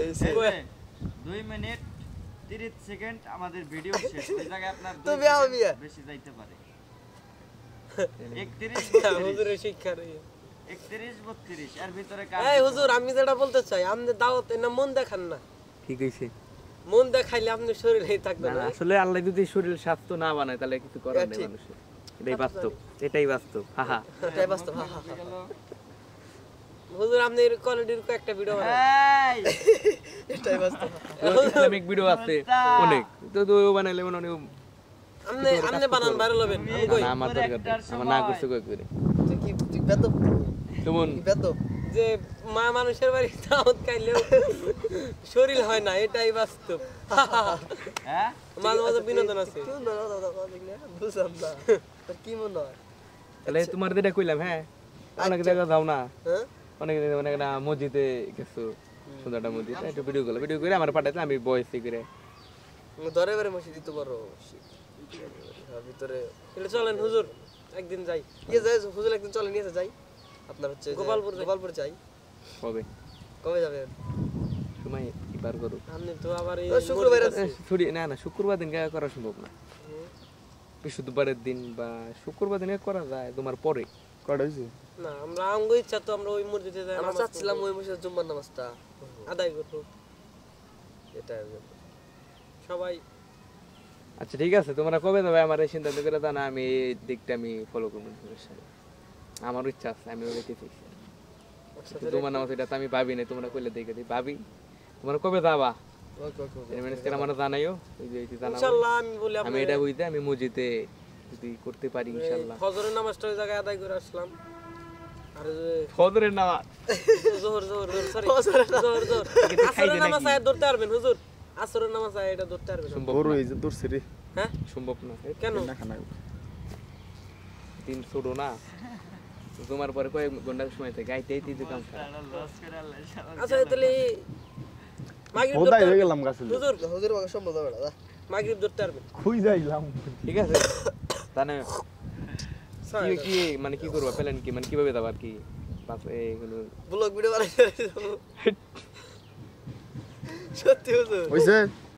এই সে 2 minute 30 second আমাদের video শেষ। এই জায়গায় আপনার বেশি যাইতে পারে। 31 হুজুরের শিক্ষা রে 31 32 এর ভিতরে এই হুজুর আমি যেটা বলতে চাই আপনি দাওয়াত না মন দেখান না কি কইছে মন দেখাইলে আপনি শরীরেই থাকবে না আসলে আল্লাহ যদি শরীর স্বাস্থ্য না বানায় তাহলে কিছু করার নেই মানুষের এটাই বাস্তব এটাই বাস্তব হাহা এটাই বাস্তব হুজুর আপনি কোয়ালিটির একটা ভিডিও বানান এই এটাই বাস্তব ইসলামিক ভিডিও আছে অনেক তো বানাইলে মনে হয় আপনি বানান ভাইরাল হবেন আমি কই না আমার দরকার নেই আমার না করতে কই করে তুই বেদব কেমন বেদব যে মা মানুষের বাড়ি দাওয়াত খাইলেও শরীর হয় না এটাই বাস্তব হ্যাঁ মাঝে মাঝে বিনোদন আছে বুঝলাম না তোর কি মনে হয় তাহলে তোমার যেটা কইলাম হ্যাঁ অনেক জায়গা যাও না হ্যাঁ অনেক না মসজিদে গেছো সুন্দরটা মসজিদ একটু ভিডিও করে আমার পাঠাইতে আমি বয়সে করে ধরে বারে মসজিদ দিতে পারো ভিতরে তাহলে চলেন হুজুর একদিন যাই ইয়ে যাই হুজুর একদিন চলে নিয়ে যাই আপনার হচ্ছে গোপালপুর যাই কবে যাবেন সময় কি বার করো আপনি তো আবার এই শুক্রবার ছুটি না শুক্রবার দিন করা সম্ভব না বৃহস্পতিবারের দিন বা শুক্রবার দিনে করা যায় তোমার পরে কটা হয়েছে না আমরা আমগো ইচ্ছা তো আমরা ওই মসজিদে যাই আমরা চাচ্ছিলাম ওই মসজিদে জুম্মার নামাজটা আদায় করব এটা সবাই আচ্ছা ঠিক আছে তোমরা কবে যাবে আমার এই সিদ্ধান্ত করে জানা আমি এই দিকটা আমি ফলো করবো আমার ইচ্ছা আছে আমি ওইটা ফিক্স তোমার নামাজ এটা তো আমি ভাবি না তোমরা কইলে দেখে দিই ভাবি তোমরা কবে যাবা আমার জানাইও ইনশাআল্লাহ আমি বলি আমি এটা বুঝতে আমি মসজিদে যদি করতে পারি ইনশাআল্লাহ ফজরের নামাজটা ওই জায়গায় আদায় করে আসলাম আর ফজরের নামাজ জোহর সরি জোহর আসরের নামাজ আয় ধরতে পারবেন হুজুর আসরের নামাজ আয় এটা ধরতে পারবেন সম্ভব না এই যে দূরছে রে হ্যাঁ সম্ভব না কেন দিন ছোট না তোমার পরে কয়েক ঘন্টা সময় থাকে আইতেই তিন কাম আচ্ছা তাহলে মাগরিব ওদাই হয়ে গেলাম গাছে হুজুর বাগে সম্ভব হবে না মাগরিব ধরতে পারবেন খুই যাইলাম ঠিক আছে তানে কি মানে কি করবা প্ল্যান কি মানে কিভাবে যাবার কি এইগুলো ব্লগ ভিডিও বানাই সত্যি হুজুর হইছে